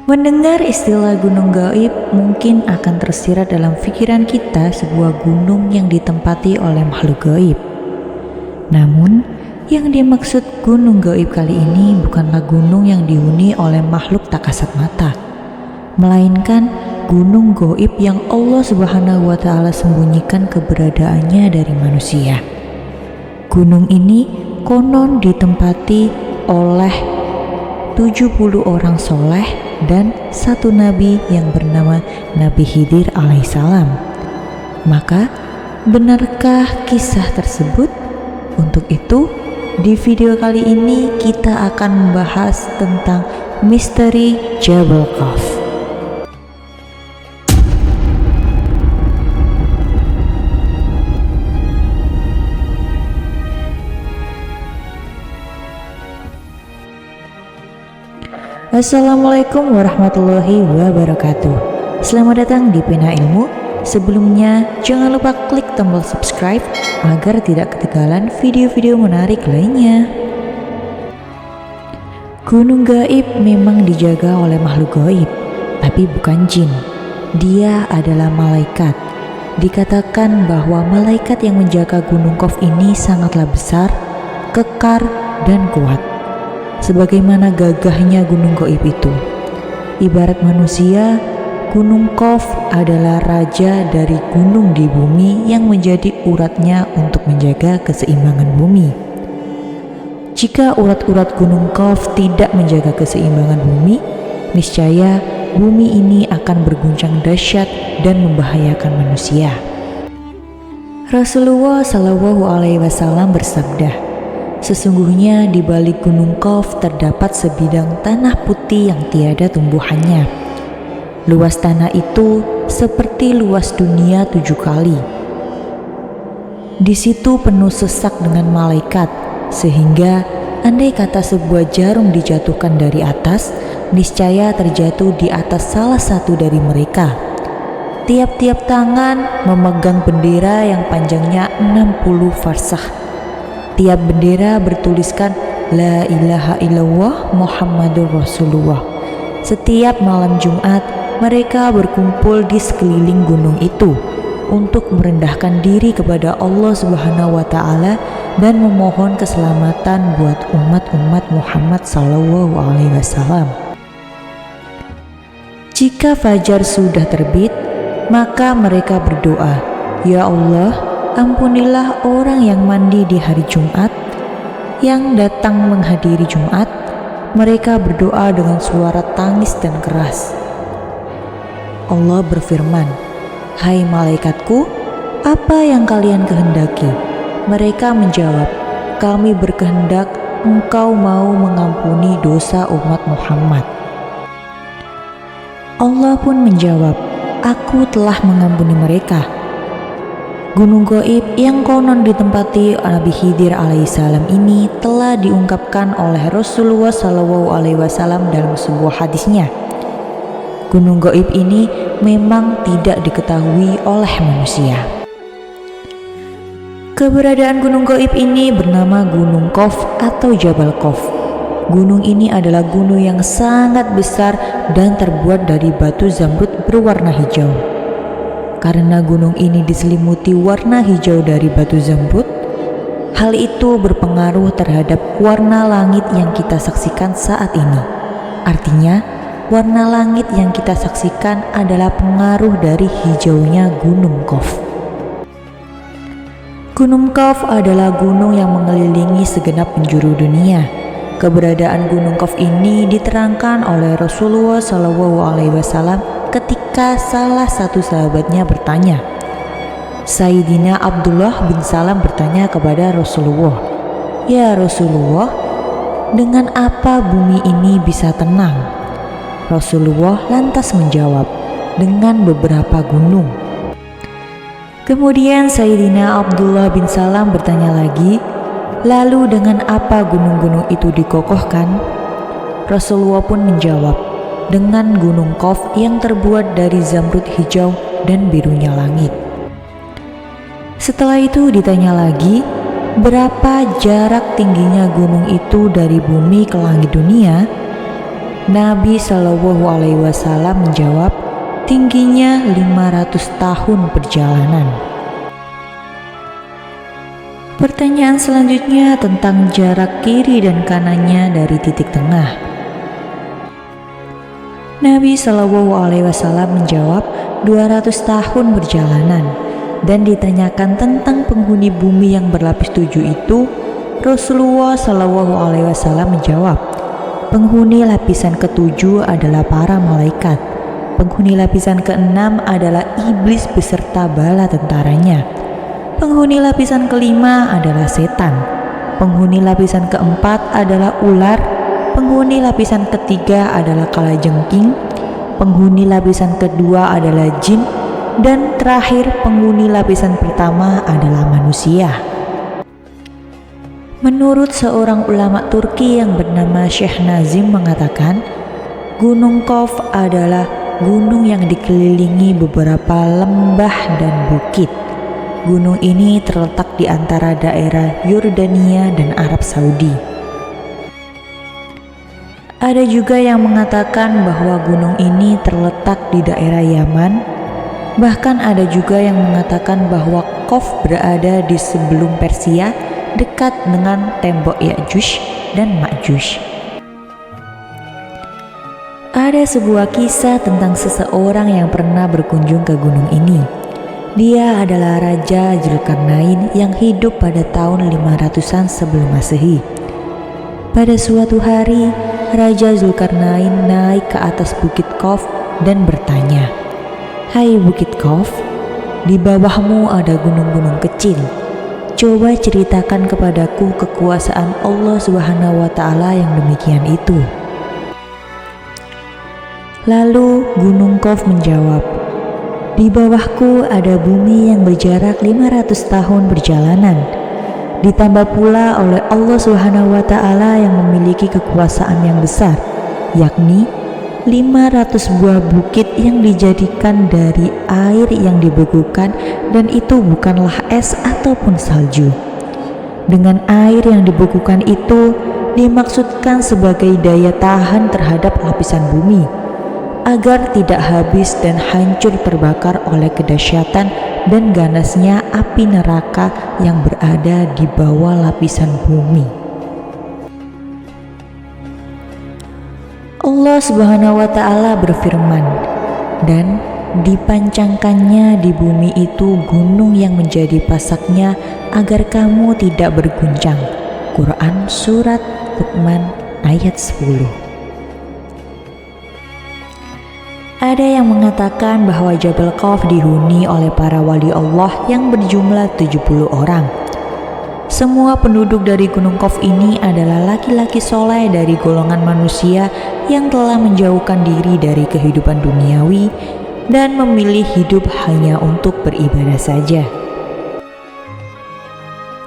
Mendengar istilah gunung gaib mungkin akan tersirat dalam pikiran kita sebuah gunung yang ditempati oleh makhluk gaib. Namun, yang dimaksud gunung gaib kali ini bukanlah gunung yang dihuni oleh makhluk tak kasat mata, melainkan gunung gaib yang Allah Subhanahu wa Ta'ala sembunyikan keberadaannya dari manusia. Gunung ini konon ditempati oleh 70 orang soleh dan satu nabi yang bernama Nabi Khidir alaihissalam. Maka, benarkah kisah tersebut? Untuk itu, di video kali ini kita akan membahas tentang misteri Jabal Khawf. Assalamualaikum warahmatullahi wabarakatuh. Selamat datang di Pena Ilmu. Sebelumnya, jangan lupa klik tombol subscribe agar tidak ketinggalan video-video menarik lainnya. Gunung gaib memang dijaga oleh makhluk gaib, tapi bukan jin. Dia adalah malaikat. Dikatakan bahwa malaikat yang menjaga Gunung Khawf ini sangatlah besar, kekar, dan kuat. Sebagaimana gagahnya gunung gaib itu. Ibarat manusia, Gunung Khawf adalah raja dari gunung di bumi yang menjadi uratnya untuk menjaga keseimbangan bumi. Jika urat-urat Gunung Khawf tidak menjaga keseimbangan bumi, niscaya bumi ini akan berguncang dahsyat dan membahayakan manusia. Rasulullah Shallallahu Alaihi Wasallam bersabda, sesungguhnya di balik Gunung Khawf terdapat sebidang tanah putih yang tiada tumbuhannya. Luas tanah itu seperti luas dunia 7 kali. Di situ penuh sesak dengan malaikat, sehingga andai kata sebuah jarum dijatuhkan dari atas, niscaya terjatuh di atas salah satu dari mereka. Tiap-tiap tangan memegang bendera yang panjangnya 60 farsakh. Tiap bendera bertuliskan La ilaha illallah Muhammadur Rasulullah. Setiap malam Jumat, mereka berkumpul di sekeliling gunung itu untuk merendahkan diri kepada Allah Subhanahu wa Ta'ala dan memohon keselamatan buat umat-umat Muhammad Sallallahu Alaihi Wasallam. Jika fajar sudah terbit, maka mereka berdoa, Ya Allah, ampunilah orang yang mandi di hari Jumat, yang datang menghadiri Jumat. Mereka berdoa dengan suara tangis dan keras. Allah berfirman, Hai malaikatku, apa yang kalian kehendaki? Mereka menjawab, Kami berkehendak engkau mau mengampuni dosa umat Muhammad. Allah pun menjawab, Aku telah mengampuni mereka. Gunung gaib yang konon ditempati Nabi Khidir alaihissalam ini telah diungkapkan oleh Rasulullah Shallallahu Alaihi Wasallam dalam sebuah hadisnya. Gunung gaib ini memang tidak diketahui oleh manusia. Keberadaan gunung gaib ini bernama Gunung Khawf atau Jabal Khawf. Gunung ini adalah gunung yang sangat besar dan terbuat dari batu zamrud berwarna hijau. Karena gunung ini diselimuti warna hijau dari batu zamrud, hal itu berpengaruh terhadap warna langit yang kita saksikan saat ini. Artinya, warna langit yang kita saksikan adalah pengaruh dari hijaunya Gunung Khawf. Gunung Khawf adalah gunung yang mengelilingi segenap penjuru dunia. Keberadaan Gunung Khawf ini diterangkan oleh Rasulullah Shallallahu Alaihi Wasallam ketika salah satu sahabatnya bertanya. Sayyidina Abdullah bin Salam bertanya kepada Rasulullah, Ya Rasulullah, dengan apa bumi ini bisa tenang? Rasulullah lantas menjawab, dengan beberapa gunung. Kemudian Sayyidina Abdullah bin Salam bertanya lagi, lalu dengan apa gunung-gunung itu dikokohkan? Rasulullah pun menjawab, dengan Gunung Khawf yang terbuat dari zamrud hijau dan birunya langit. Setelah itu ditanya lagi, berapa jarak tingginya gunung itu dari bumi ke langit dunia? Nabi Shallallahu Alaihi Wasallam menjawab, tingginya 500 tahun perjalanan. Pertanyaan selanjutnya tentang jarak kiri dan kanannya dari titik tengah. Nabi Shallallahu Alaihi Wasallam menjawab 200 tahun perjalanan. Dan ditanyakan tentang penghuni bumi yang berlapis 7 itu, Rasulullah Shallallahu Alaihi Wasallam menjawab, penghuni lapisan ke-7 adalah para malaikat. Penghuni lapisan ke-6 adalah iblis beserta bala tentaranya. Penghuni lapisan ke-5 adalah setan. Penghuni lapisan ke-4 adalah ular. Penghuni lapisan ke-3 adalah kalajengking. Penghuni lapisan ke-2 adalah jin. Dan terakhir, penghuni lapisan pertama adalah manusia. Menurut seorang ulama Turki yang bernama Syekh Nazim mengatakan, Gunung Qaf adalah gunung yang dikelilingi beberapa lembah dan bukit. Gunung ini terletak di antara daerah Yordania dan Arab Saudi. Ada juga yang mengatakan bahwa gunung ini terletak di daerah Yaman. Bahkan ada juga yang mengatakan bahwa Qaf berada di sebelum Persia, dekat dengan tembok Ya'juj dan Ma'juj. Ada sebuah kisah tentang seseorang yang pernah berkunjung ke gunung ini. Dia adalah Raja Zulkarnain yang hidup pada tahun 500-an sebelum Masehi. Pada suatu hari, Raja Zulkarnain naik ke atas bukit Qaf dan bertanya, "Hai Bukit Qaf, di bawahmu ada gunung-gunung kecil. Coba ceritakan kepadaku kekuasaan Allah Subhanahu wa Ta'ala yang demikian itu." Lalu Gunung Qaf menjawab, "Di bawahku ada bumi yang berjarak 500 tahun perjalanan. Ditambah pula oleh Allah Subhanahu wa Ta'ala yang memiliki kekuasaan yang besar, yakni 500 buah bukit yang dijadikan dari air yang dibekukan, dan itu bukanlah es ataupun salju. Dengan air yang dibekukan itu dimaksudkan sebagai daya tahan terhadap lapisan bumi, agar tidak habis dan hancur terbakar oleh kedahsyatan dan ganasnya api neraka yang berada di bawah lapisan bumi." Allah Subhanahu wa Ta'ala berfirman, "Dan dipancangkannya di bumi itu gunung yang menjadi pasaknya agar kamu tidak berguncang." Quran Surat Luqman ayat 10. Ada yang mengatakan bahwa Jabal Qaf dihuni oleh para wali Allah yang berjumlah 70 orang. Semua penduduk dari Gunung Qaf ini adalah laki-laki soleh dari golongan manusia yang telah menjauhkan diri dari kehidupan duniawi dan memilih hidup hanya untuk beribadah saja.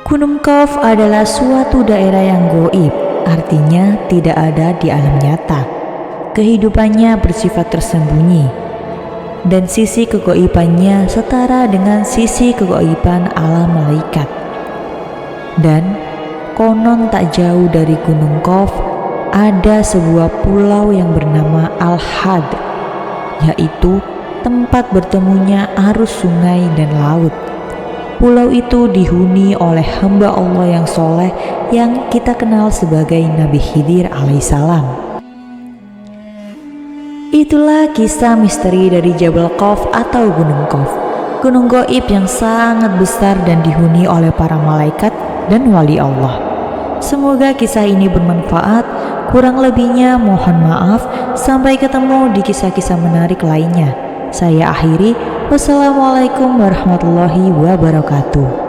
Gunung Qaf adalah suatu daerah yang gaib, artinya tidak ada di alam nyata. Kehidupannya bersifat tersembunyi, dan sisi kegaibannya setara dengan sisi kegaiban alam malaikat. Dan konon tak jauh dari Gunung Qaf ada sebuah pulau yang bernama Al-Had, yaitu tempat bertemunya arus sungai dan laut. Pulau itu dihuni oleh hamba Allah yang soleh yang kita kenal sebagai Nabi Khidir alaihissalam. Itulah kisah misteri dari Jabal Qaf atau Gunung Qaf, gunung gaib yang sangat besar dan dihuni oleh para malaikat dan wali Allah. Semoga kisah ini bermanfaat. Kurang lebihnya mohon maaf. Sampai ketemu di kisah-kisah menarik lainnya. Saya akhiri. Wassalamualaikum warahmatullahi wabarakatuh.